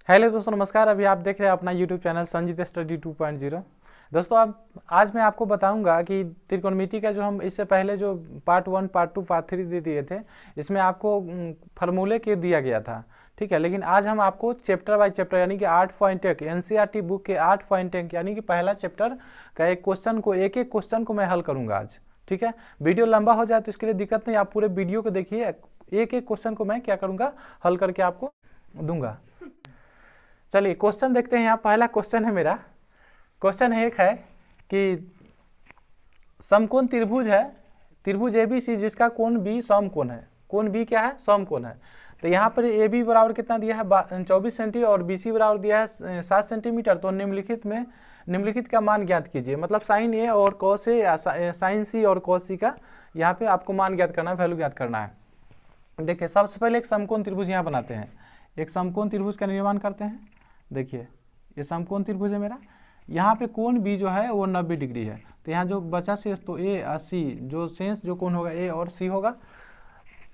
Hello दोस्तों, नमस्कार। अभी आप देख रहे हैं अपना यूट्यूब चैनल संजीत स्टडी 2.0। दोस्तों, आज मैं आपको बताऊंगा कि त्रिकोणमिति का जो हम इससे पहले जो पार्ट 1, पार्ट 2, पार्ट 3 दे दिए थे, इसमें आपको फार्मूले के दिया गया था। ठीक है, लेकिन आज हम आपको चैप्टर बाय चैप्टर यानी कि 8.1 एनसीईआरटी बुक के 8.1 यानी कि पहला चैप्टर का एक एक क्वेश्चन को मैं हल करूँगा आज। ठीक है, वीडियो लंबा हो जाए तो इसके लिए दिक्कत नहीं, आप पूरे वीडियो को देखिए। एक एक क्वेश्चन को मैं क्या करूँगा, हल करके आपको दूंगा। चलिए क्वेश्चन देखते हैं। यहाँ पहला क्वेश्चन है मेरा। क्वेश्चन एक है कि समकोण त्रिभुज है, त्रिभुज एबीसी जिसका कोण बी समकोण है। कोण बी क्या है? समकोण है। तो यहाँ पर ए बी बराबर कितना दिया है? 24 सेंटी और बी सी बराबर दिया है 7 सेंटीमीटर। तो निम्नलिखित का मान ज्ञात कीजिए। मतलब साइन ए और कॉस ए या साइन सी और कॉस सी का यहाँ पे आपको मान ज्ञात करना है, वैल्यू ज्ञात करना है। देखिए, सबसे पहले एक समकोण त्रिभुज यहाँ बनाते हैं। एक समकोण त्रिभुज का निर्माण करते हैं। देखिए, ये समकोण त्रिभुज है मेरा। यहाँ पे कोण बी जो है वो 90 डिग्री है। तो यहाँ जो बचा शेष तो ए और सी, जो शेष जो कोण होगा ए और सी होगा।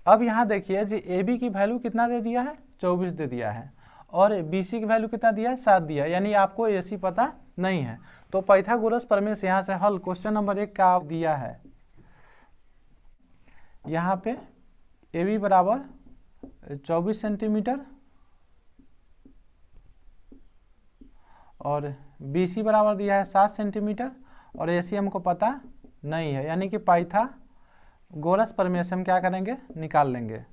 अब यहाँ देखिए जी, ए बी की वैल्यू कितना दे दिया है? 24 दे दिया है। और बी सी की वैल्यू कितना दिया है? 7 दिया है। यानी आपको ए सी पता नहीं है। तो पाइथागोरस प्रमेय से यहाँ से हल क्वेश्चन नंबर 1 का दिया है। यहाँ पे ए बी बराबर 24 सेंटीमीटर और बी सी बराबर दिया है 7 सेंटीमीटर और ए सी हमको पता नहीं है। यानी कि पाइथागोरस प्रमेय से हम क्या करेंगे? निकाल लेंगे।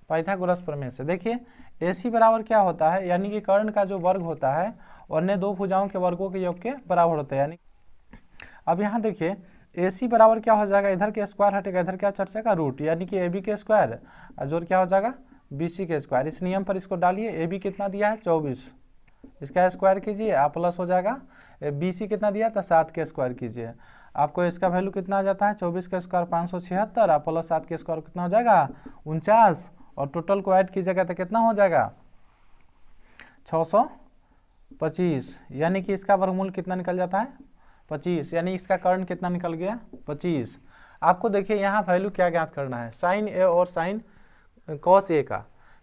पाइथागोरस प्रमेय से देखिए, ए सी बराबर क्या होता है? यानी कि कर्ण का जो वर्ग होता है और अन्य दो भुजाओं के वर्गों के योग के बराबर होता है। यानी अब यहाँ देखिए, ए सी बराबर क्या हो जाएगा? इधर के स्क्वायर हटेगा, इधर क्या चर्चा का रूट, यानी कि ए बी के स्क्वायर और जोड़ क्या हो जाएगा? बी सी के स्क्वायर। इस नियम पर इसको डालिए। ए बी कितना दिया है? 24, इसका स्क्वायर कीजिए, आप प्लस हो जाएगा। बी सी कितना दिया था? 7 के स्क्वायर कीजिए, आपको इसका वैल्यू कितना आ जाता है? 24 का स्क्वायर 576 और प्लस 7 के स्क्वायर कितना हो जाएगा? 49। और टोटल को ऐड कीजिएगा तो कितना हो जाएगा? 625। यानी कि इसका वर्गमूल कितना निकल जाता है? 25। यानी इसका कर्ण कितना निकल गया? 25। आपको देखिए यहाँ वैल्यू क्या ज्ञात करना है? साइन ए और साइन कॉस ए का।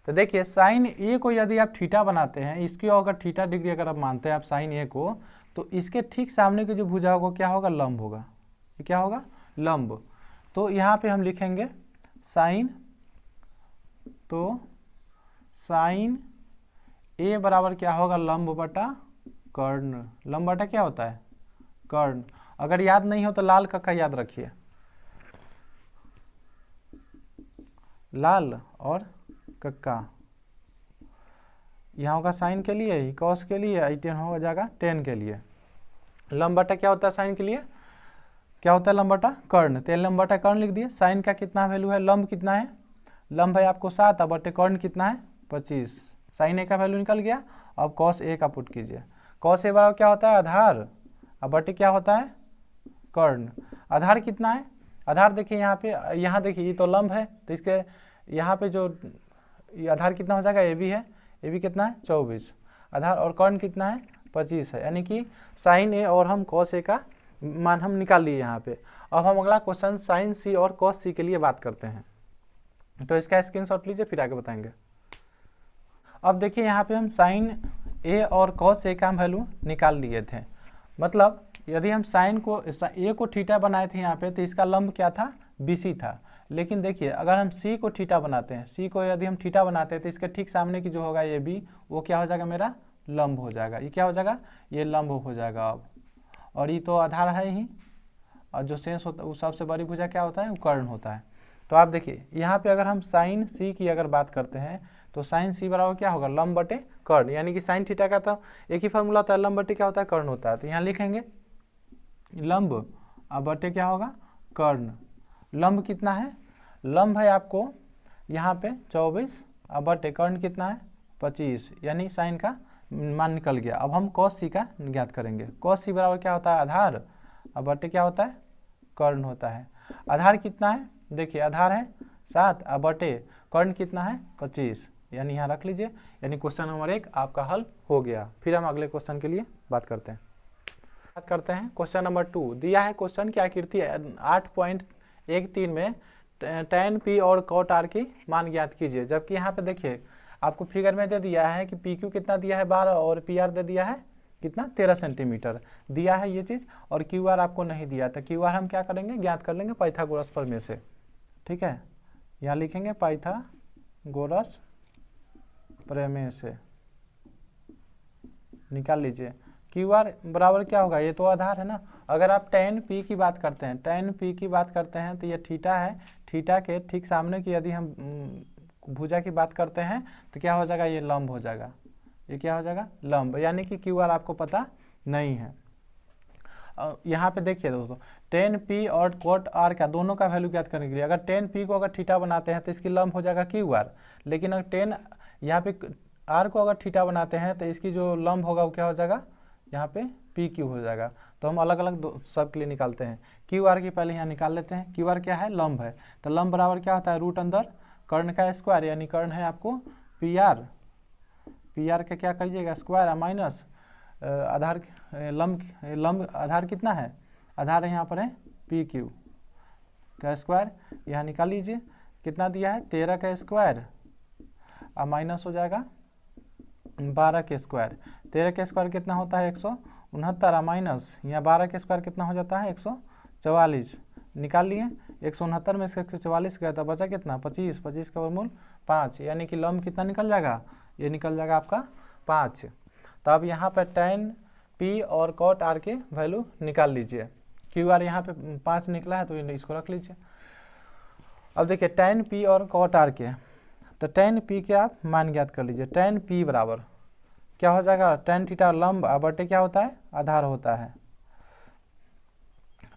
तो देखिए, साइन ए को यदि आप थीटा बनाते हैं, इसकी अगर थीटा डिग्री अगर आप मानते हैं आप साइन ए को, तो इसके ठीक सामने की जो भुजा होगा क्या होगा? लंब होगा। ये क्या होगा? लंब। तो यहाँ पे हम लिखेंगे साइन, तो साइन ए बराबर क्या होगा? लंब बटा कर्ण। लंब बटा क्या होता है? कर्ण। अगर याद नहीं हो तो लाल कक्का याद रखिए, लाल और कक्का। यहाँ होगा साइन के लिए, कॉस के लिए, टेन हो जाएगा टेन के लिए। लंब बटा क्या होता है? साइन के लिए क्या होता है? लंब बटा कर्ण। तो लंब बटा कर्ण लिख दिए। साइन का कितना वैल्यू है? लंब कितना है? लंब है आपको 7 और बटे कर्ण कितना है? 25। साइन ए का वैल्यू निकल गया। अब कॉस ए का पुट कीजिए। कॉस ए बराबर क्या होता है? आधार। अब बटे क्या होता है? कर्ण। आधार कितना है? आधार देखिए यहाँ पे, यहाँ देखिए ये तो लंब है, तो इसके यहाँ पे जो आधार कितना हो जाएगा? ए बी है। ए बी कितना है? 24 आधार। और कर्ण कितना है? 25 है। यानी कि साइन ए और हम कॉस ए का मान हम निकाल लिए यहाँ पे। अब हम अगला क्वेश्चन साइन सी और कॉस सी के लिए बात करते हैं। तो इसका स्क्रीनशॉट लीजिए, फिर आगे बताएंगे। अब देखिए यहाँ पे हम साइन ए और कॉस ए का हम वैल्यू निकाल लिए थे। मतलब यदि हम साइन को ए को थीटा बनाए थे यहाँ पे, तो इसका लंब क्या था? बी सी था। लेकिन देखिए, अगर हम सी को थीटा बनाते हैं, सी को यदि हम थीटा बनाते हैं, तो इसके ठीक सामने की जो होगा ए बी, वो क्या हो जाएगा? मेरा लंब हो जाएगा। ये क्या हो जाएगा? ये लंब हो जाएगा अब। और ये तो आधार है ही, और जो शेष होता है वो सबसे बड़ी भुजा क्या होता है? वो कर्ण होता है। तो आप देखिए यहाँ पे अगर हम साइन सी की अगर बात करते हैं, तो साइन सी बराबर क्या होगा? लंब बटे कर्ण। यानी कि साइन थीटा का तो एक ही फॉर्मूला होता है, लंब बटे क्या होता है? कर्ण होता है। तो यहाँ लिखेंगे लंब अब बटे क्या होगा? कर्ण। लंब कितना है? लंब है आपको यहाँ पे 24 अब बटे कर्ण कितना है? 25। यानी साइन का मान निकल गया। अब हम कॉस सी का ज्ञात करेंगे। कॉस सी बराबर क्या होता है? आधार। अब बटे क्या होता है? कर्ण होता है। आधार कितना है? देखिए आधार है 7 अब बटे कर्ण कितना है? 25। यानी यहाँ रख लीजिए। यानी क्वेश्चन नंबर 1 आपका हल हो गया। फिर हम अगले क्वेश्चन के लिए बात करते हैं। क्वेश्चन नंबर 2 दिया है। क्वेश्चन की आकृति 8.13 में tan p और cot r की मान ज्ञात कीजिए। जबकि यहाँ पे देखिए आपको फिगर में दे दिया है कि PQ कितना दिया है 12 और PR दे दिया है कितना 13 सेंटीमीटर दिया है ये चीज़, और QR आपको नहीं दिया। तो QR हम क्या करेंगे, ज्ञात कर लेंगे पाइथागोरस प्रमेय से। ठीक है, यहाँ लिखेंगे पाइथागोरस प्रमेय से, निकाल लीजिए। QR बराबर क्या होगा, ये तो आधार है ना। अगर आप tan P की बात करते हैं, tan P की बात करते हैं तो ये थीटा है, थीटा के ठीक सामने की यदि हम भुजा की बात करते हैं तो क्या हो जाएगा, ये लंब हो जाएगा। ये क्या हो जाएगा, लंब, यानी कि QR आपको पता नहीं है। यहाँ पे देखिए दोस्तों, tan P और cot R का दोनों का वैल्यू ज्ञात करने के लिए अगर tan P को अगर थीटा बनाते हैं तो इसकी लंब हो जाएगा QR, लेकिन अगर tan यहाँ पे R को अगर थीटा बनाते हैं तो इसकी जो लंब होगा वो क्या हो जाएगा, यहाँ पे PQ हो जाएगा। तो हम अलग अलग सब के लिए निकालते हैं। QR की पहले यहाँ निकाल लेते हैं। QR क्या है, लंब है। तो लंब बराबर क्या होता है, रूट अंदर कर्ण का स्क्वायर, यानी कर्ण है आपको PR, PR का क्या करिएगा स्क्वायर माइनस आधार लंब आधार कितना है, आधार यहाँ पर है PQ का स्क्वायर, यहाँ निकाल लीजिए कितना दिया है 13 का स्क्वायर और माइनस हो जाएगा 12 के स्क्वायर। 13 के स्क्वायर कितना होता है 169, माइनस यहाँ 12 के स्क्वायर कितना हो जाता है 144, निकाल लिए 169 में से 144 गया था, बचा कितना 25, 25 का वर्गमूल 5, यानी कि लंब कितना निकल जाएगा, ये निकल जाएगा आपका 5। तो अब यहाँ पर tan P और cot R के वैल्यू निकाल लीजिए। QR यहाँ पे 5 निकला है तो इसको रख लीजिए। अब देखिए tan P और cot R के, तो tan P के आप मान ज्ञात कर लीजिए। tan P बराबर क्या हो जाएगा, tan थीटा लंब बटे क्या होता है, आधार होता है,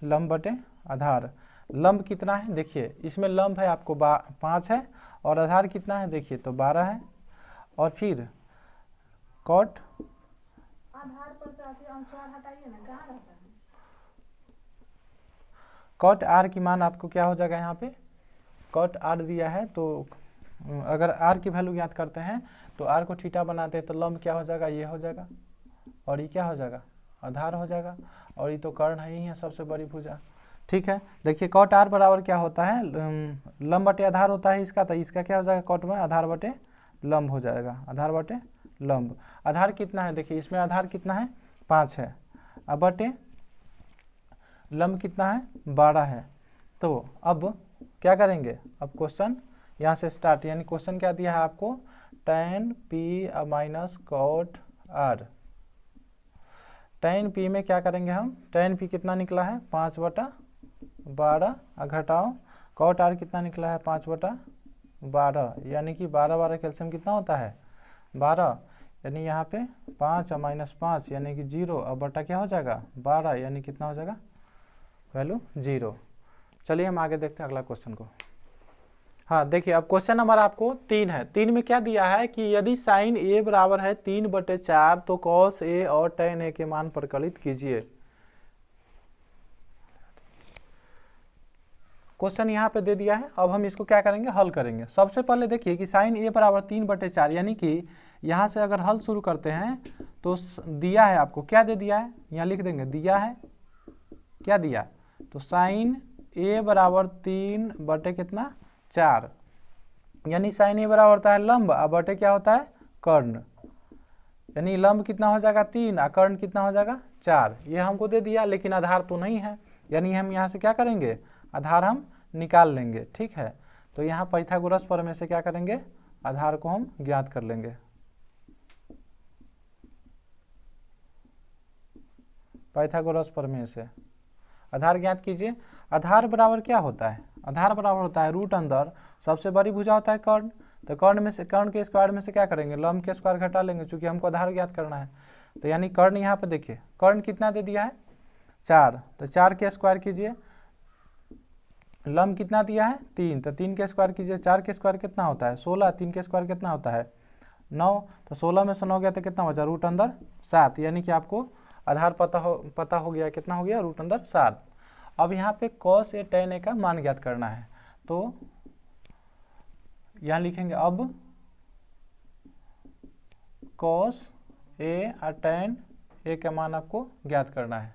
लंब बटे आधार। लंब कितना है देखिए, इसमें लंब है आपको 5 है और आधार कितना है देखिए तो 12 है, और फिर cot आधार पर अनुसार हटाइए ना, कहाँ रहता है। cot R की मान आपको क्या हो जाएगा, यहाँ पे cot R दिया है तो अगर R की वैल्यू ज्ञात करते हैं तो R को थीटा बनाते हैं तो लंब क्या हो जाएगा, ये हो जाएगा, और ये क्या हो जाएगा, आधार हो जाएगा, और ये तो कर्ण ही है सबसे बड़ी भुजा। ठीक है, देखिए cot R बराबर क्या होता है, लंब बटे आधार होता है इसका, तो इसका क्या हो जाएगा cot में आधार बटे लंब हो जाएगा, आधार बटे लंब। आधार कितना है देखिए, इसमें आधार कितना है 5 है, अब बटे लंब कितना है 12 है। तो अब क्या करेंगे, अब क्वेश्चन यहाँ से स्टार्ट, यानी क्वेश्चन क्या दिया है आपको, tan P minus cot R। tan P में क्या करेंगे हम, tan P कितना निकला है 5/12, घटाओ cot R कितना निकला है 5/12, यानी कि 12 कैल्शियम कितना होता है 12, यानी यहाँ पे 5 और माइनस 5 यानी कि 0, अब बटा क्या हो जाएगा 12, यानी कितना हो जाएगा वैल्यू 0। चलिए हम आगे देखते हैं अगला क्वेश्चन को। हाँ देखिए, अब क्वेश्चन नंबर आपको 3 है। 3 में क्या दिया है कि यदि साइन A बराबर है 3/4 तो cos A और tan A के मान परिकलित कीजिए। क्वेश्चन यहाँ पे दे दिया है, अब हम इसको क्या करेंगे, हल करेंगे। सबसे पहले देखिए कि साइन A बराबर 3/4, यानी कि यहाँ से अगर हल शुरू करते हैं तो दिया है आपको, क्या दे दिया है, यहाँ लिख देंगे दिया है, क्या दिया, तो साइन A बराबर 3/4, यानी साइन A बराबर होता है लंब और बटे क्या होता है कर्ण, यानी लंब कितना हो जाएगा 3 और कर्ण कितना हो जाएगा 4। ये हमको दे दिया, लेकिन आधार तो नहीं है, यानी हम यहाँ से क्या करेंगे, आधार हम निकाल लेंगे। ठीक है, तो यहाँ पाइथागोरस प्रमेय से क्या करेंगे, आधार को हम ज्ञात कर लेंगे। पाइथागोरस प्रमेय से आधार ज्ञात कीजिए। आधार बराबर क्या होता है, आधार बराबर होता है रूट अंदर सबसे बड़ी भुजा होता है कर्ण, तो कर्ण में से, कर्ण के स्क्वायर में से क्या करेंगे, लंब के स्क्वायर घटा लेंगे, चूंकि हमको आधार ज्ञात करना है। तो यानी कर्ण यहाँ पे देखिए, कर्ण कितना दे दिया है 4, तो 4 के स्क्वायर कीजिए, लंब कितना दिया है 3, तो 3 के स्क्वायर कीजिए, 4 के स्क्वायर कितना होता है 16, 3 के स्क्वायर कितना होता है 9, तो 16 में से 9 गया तो कितना बचा रूट अंदर 7, यानी कि आपको आधार पता हो गया, कितना हो गया रूट अंदर 7। अब यहाँ पे cos A tan A का मान ज्ञात करना है, तो यहाँ लिखेंगे अब cos A और tan A का मान आपको ज्ञात करना है।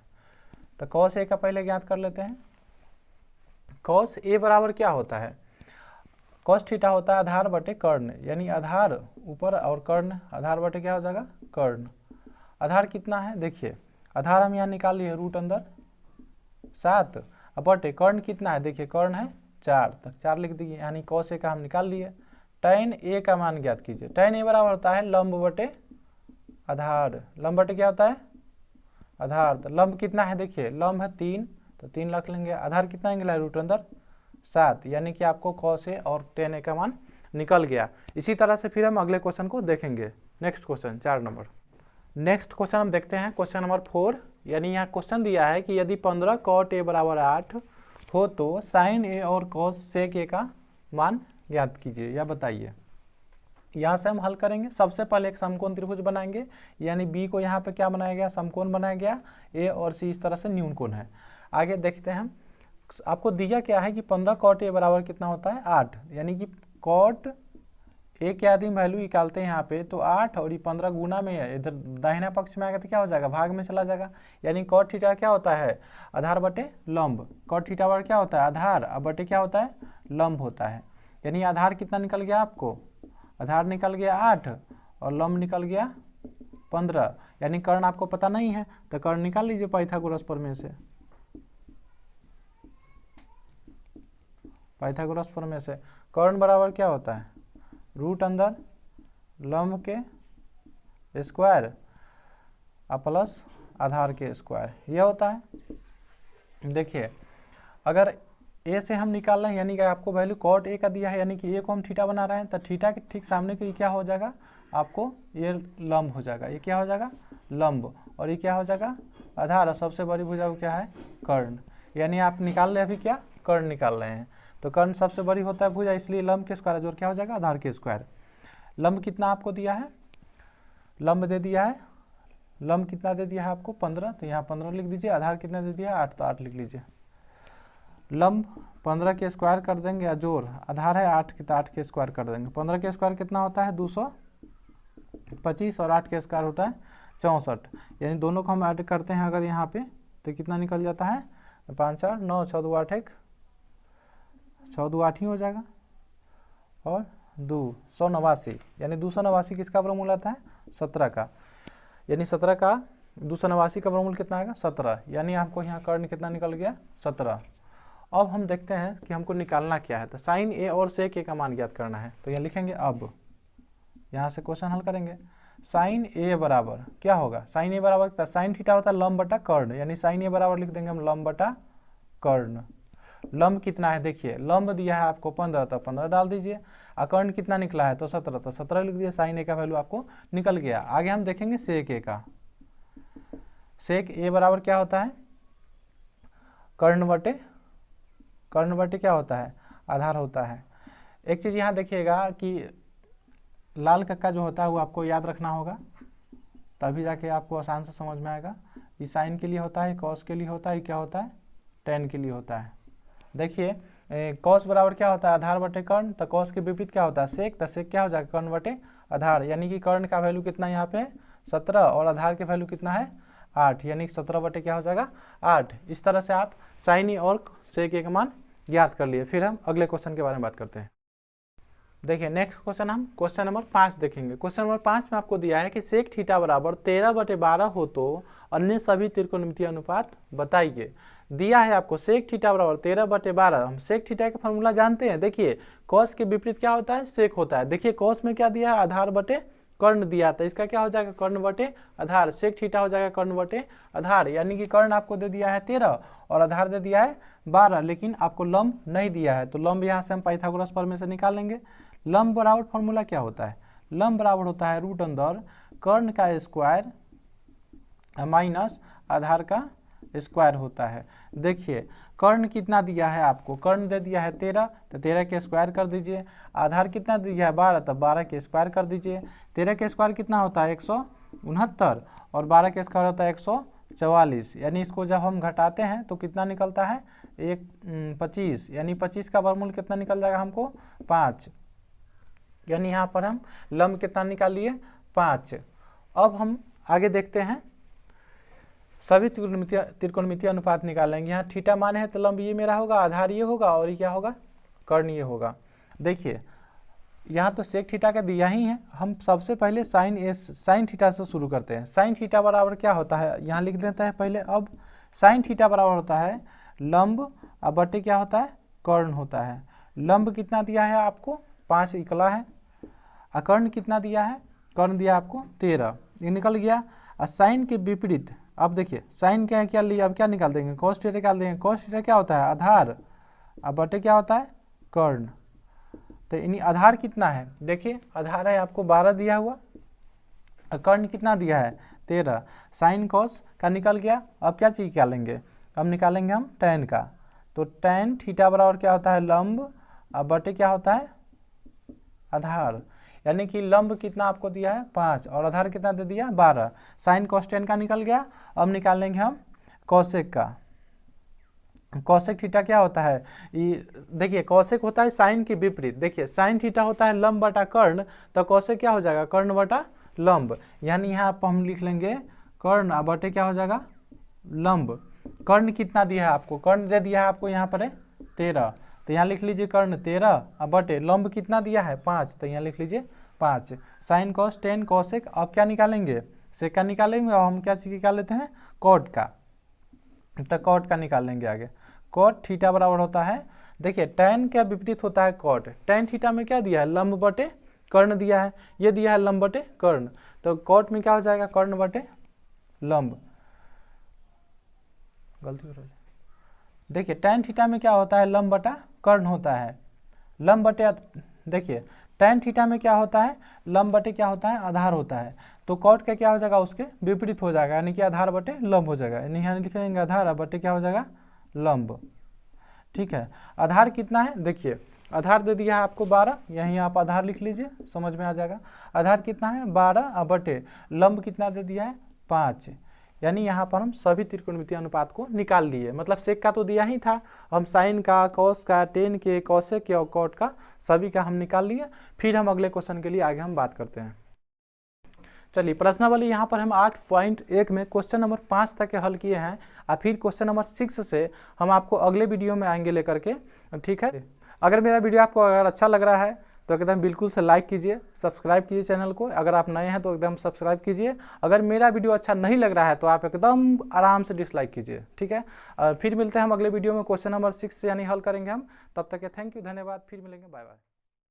तो cos A का पहले ज्ञात कर लेते हैं, कॉस ए बराबर क्या होता है, कॉस थीटा होता है आधार बटे कर्ण, यानी आधार ऊपर और कर्ण, आधार बटे क्या हो जाएगा कर्ण। आधार कितना है देखिए, आधार हम यहाँ निकाल लिए रूट अंदर 7 बटे कर्ण कितना है, देखिए कर्ण है 4, तक 4 लिख दीजिए, यानी कॉस ए का हम निकाल लिए। tan ए का मान ज्ञात कीजिए, tan ए बराबर होता है लंब बटे आधार, लंब बटे क्या होता है आधार। तो लंब कितना है देखिए, लंब है 3, तो 3 रख लेंगे, आधार कितना निकला है रूट अंदर 7, यानी कि आपको कॉस ए और tan ए का मान निकल गया। इसी तरह से फिर हम अगले क्वेश्चन को देखेंगे। Next question 4 number. Next question हम देखते हैं क्वेश्चन नंबर 4, यानी यहाँ क्वेश्चन दिया है कि यदि 15 cot ए बराबर 8 हो तो साइन ए और कॉस सेक ए का मान ज्ञात कीजिए या बताइए। यहाँ से हम हल करेंगे। सबसे पहले एक समकोण त्रिभुज बनाएंगे, यानी बी को यहाँ पे क्या बनाया गया, समकोण बनाया गया, ए और सी इस तरह से न्यून कोण है। आगे देखते हैं, आपको दिया क्या है कि 15 cot ए बराबर कितना होता है 8, यानी कि cot ए के आदि वैल्यू निकालते हैं यहाँ पे, तो 8 और ये 15 गुना में है, इधर दाहिना पक्ष में आएगा तो क्या हो जाएगा, भाग में चला जाएगा, यानी cot थीटा क्या होता है आधार बटे लंब, cot थीटा बराबर क्या होता है आधार, अब बटे क्या होता है लंब होता है, यानी आधार कितना निकल गया आपको, आधार निकल गया 8 और लंब निकल गया 15, यानी कर्ण आपको पता नहीं है तो कर्ण निकाल लीजिए पाइथागोरस प्रमेय से, पाइथागोरस प्रमेय से कर्ण बराबर क्या होता है रूट अंदर लंब के स्क्वायर प्लस आधार के स्क्वायर, ये होता है। देखिए अगर ए से हम निकाल रहे हैं, यानी कि आपको वैल्यू cot ए का दिया है, यानी कि ए को हम थीटा बना रहे हैं, तो थीटा के ठीक सामने के क्या हो जाएगा आपको, ये लंब हो जाएगा, ये क्या हो जाएगा लंब, और ये क्या हो जाएगा आधार, और सबसे बड़ी भुजा क्या है कर्ण, यानी आप निकाल रहे अभी क्या कर्ण निकाल रहे हैं, तो कर्ण सबसे बड़ी होता है भुजा, इसलिए लंब के स्क्वायर जोड़ क्या हो जाएगा आधार के स्क्वायर। लंब कितना आपको दिया है, लंब दे दिया है, लंब कितना दे दिया है आपको 15, तो यहाँ 15 लिख दीजिए, आधार कितना दे दिया है 8, तो 8 लिख लीजिए। लंब 15 के स्क्वायर कर देंगे या जोड़, आधार है 8 के, तो 8 के स्क्वायर कर देंगे, 15 के स्क्वायर कितना होता है 225 और 8 के स्क्वायर होता है 64, यानी दोनों को हम ऐड करते हैं अगर यहाँ पे तो कितना निकल जाता है 5 4 9 6 2 8 1 6 2 8 ही हो जाएगा, और 289, यानी 289 किसका वर्गमूल आता है 17 का, यानी 17 का 289 का वर्गमूल कितना आएगा 17, यानी आपको यहाँ कर्ण कितना निकल गया 17। अब हम देखते हैं कि हमको निकालना क्या है, तो साइन ए और सेक ए का मान ज्ञात करना है, तो यहाँ लिखेंगे, अब यहाँ से क्वेश्चन हल करेंगे। साइन ए बराबर क्या होगा, साइन ए बराबर साइन थीटा होता है लंब बटा कर्ण, यानी साइन ए बराबर लिख देंगे हम लंब बटा कर्ण। लंब कितना है देखिए, लंब दिया है आपको 15, तो 15 डाल दीजिए, और कर्ण कितना निकला है तो 17, तो 17 लिख दिए, साइन ए का वैल्यू आपको निकल गया। आगे हम देखेंगे सेक ए का, सेक ए बराबर क्या होता है कर्ण बटे क्या होता है आधार होता है। एक चीज़ यहाँ देखिएगा कि लाल कक्का जो होता है वो आपको याद रखना होगा, तभी जाके आपको आसान से समझ में आएगा। ये साइन के लिए होता है, कॉस के लिए होता है, क्या होता है टेन के लिए होता है। देखिए कॉस बराबर क्या होता है आधार बटे कर्ण, तो कॉस के विपरीत क्या होता है सेक, तो सेक क्या हो जाएगा कर्ण बटे आधार, यानी कि कर्ण का वैल्यू कितना यहाँ पे 17 और आधार के वैल्यू कितना है 8, यानी 17 बटे क्या हो जाएगा 8। इस तरह से आप साइन ए और सेक ए का मान याद कर लिए। फिर हम अगले क्वेश्चन के बारे में बात करते हैं। देखिए नेक्स्ट क्वेश्चन हम क्वेश्चन नंबर 5 देखेंगे। क्वेश्चन नंबर 5 में आपको दिया है कि सेक थीटा बराबर 13/12 हो तो अन्य सभी त्रिकोणमितीय अनुपात बताइए। दिया है आपको सेक थीटा बराबर 13/12, हम सेक थीटा का फॉर्मूला जानते हैं। देखिए कॉस के विपरीत क्या होता है सेक होता है। देखिए कॉस में क्या दिया है आधार बटे कर्ण दिया था, इसका क्या हो जाएगा कर्ण बटे आधार, सेक थीटा हो जाएगा कर्ण बटे आधार, यानी कि कर्ण आपको दे दिया है 13 और आधार दे दिया है 12, लेकिन आपको लंब नहीं दिया है, तो लंब यहाँ से हम पाइथागोरस प्रमेय से निकाल लेंगे। लंब बराबर फॉर्मूला क्या होता है, लंब बराबर होता है रूट अंदर कर्ण का स्क्वायर माइनस आधार का स्क्वायर होता है। देखिए कर्ण कितना दिया है आपको, कर्ण दे दिया है 13, तो 13 के स्क्वायर कर दीजिए। आधार कितना दिया है 12, तो 12 के स्क्वायर कर दीजिए। 13 के स्क्वायर कितना होता है 169 और 12 के स्क्वायर होता है 144, यानी इसको जब हम घटाते हैं तो कितना निकलता है 25, यानी 25 का वर्गमूल कितना निकल जाएगा हमको 5, यानी यहाँ पर हम लंब कितना निकाल लिए 5। अब हम आगे देखते हैं सभी त्रिकोणमितीय अनुपात निकालेंगे। यहाँ थीटा मान है तो लंब ये मेरा होगा, आधार ये होगा और ये क्या होगा, कर्ण ये होगा। देखिए यहाँ तो सेक थीटा का दिया ही है, हम सबसे पहले साइन थीटा से शुरू करते हैं। साइन थीटा बराबर क्या होता है, यहाँ लिख देते हैं पहले। अब साइन थीटा बराबर होता है लंब अब बटे क्या होता है, कर्ण होता है। लंब कितना दिया है आपको, 5 इकला है। कर्ण कितना दिया है, कर्ण दिया आपको 13, ये निकल गया। और साइन के विपरीत, अब देखिए साइन क्या लिया, अब क्या निकाल देंगे, कॉस थीटा निकाल देंगे। कॉस थीटा क्या होता है, आधार, अब बटे क्या होता है, कर्ण। तो यानी आधार कितना है, देखिए आधार है आपको 12 दिया हुआ, कर्ण कितना दिया है 13। साइन कॉस का निकल गया। अब क्या चीज निकालेंगे, अब निकालेंगे हम tan का। तो tan थीटा बराबर क्या होता है, लंब अब बटे क्या होता है, आधार। यानी कि लंब कितना आपको दिया है 5 और आधार कितना दे दिया 12। साइन कॉस tan का निकल गया। अब निकालेंगे हम कॉसेक का। कॉसेक थीटा क्या होता है, ये देखिए कॉसेक होता है साइन के विपरीत। देखिए साइन थीटा होता है लंब बटा कर्ण, तो कॉसेक क्या हो जाएगा, कर्ण बटा लंब। यानी यहाँ पर हम लिख लेंगे कर्ण बटे क्या हो जाएगा, लंब। कर्ण कितना दिया है आपको, कर्ण दे दिया है आपको यहाँ पर है 13, तो यहाँ लिख लीजिए कर्ण 13 बटे लंब कितना दिया है 5, तो यहाँ लिख लीजिए 5। Sine cos tan cosec. अब क्या निकालेंगे, सेक का निकालेंगे और हम क्या चीज निकाल लेते हैं, कॉट का। तो कॉट का निकाल लेंगे आगे। कॉट थीटा बराबर होता है, देखिए tan का विपरीत होता है कॉट। tan थीटा में क्या दिया है, लंब बटे कर्ण दिया है, ये दिया है लंब बटे कर्ण। तो कॉट में क्या हो जाएगा, कर्ण बटे लंब। गलती हो रही है, देखिए tan थीटा में क्या होता है, लंब बटा कर्ण होता है। लंब बटे, देखिए tan थीटा में क्या होता है, लंब बटे क्या होता है, आधार होता है। तो कॉट का क्या हो जाएगा, उसके विपरीत हो जाएगा, यानी कि आधार बटे लंब हो जाएगा। यानी यहाँ लिख लेंगे आधार बटे क्या हो जाएगा, लंब। ठीक है, आधार कितना है, देखिए आधार दे दिया है आपको 12, यहीं आप आधार लिख लीजिए, समझ में आ जाएगा। आधार कितना है 12 बटे लंब कितना दे दिया है 5। यानी यहाँ पर हम सभी त्रिकोणमितीय अनुपात को निकाल लिए। मतलब सेक का तो दिया ही था, हम साइन का, कॉस का, tan के, कॉसेक के और कॉट का सभी का हम निकाल लिए। फिर हम अगले क्वेश्चन के लिए आगे हम बात करते हैं। चलिए प्रश्नावली यहाँ पर हम 8.1 में क्वेश्चन नंबर 5 तक के हल किए हैं, और फिर क्वेश्चन नंबर 6 से हम आपको अगले वीडियो में आएंगे लेकर के। ठीक है, अगर मेरा वीडियो आपको अगर अच्छा लग रहा है तो एकदम बिल्कुल से लाइक कीजिए, सब्सक्राइब कीजिए चैनल को। अगर आप नए हैं तो एकदम सब्सक्राइब कीजिए। अगर मेरा वीडियो अच्छा नहीं लग रहा है तो आप एकदम आराम से डिसलाइक कीजिए। ठीक है, फिर मिलते हैं हम अगले वीडियो में, क्वेश्चन नंबर 6 यानी हल करेंगे हम। तब तक के थैंक यू, धन्यवाद, फिर मिलेंगे, बाय बाय।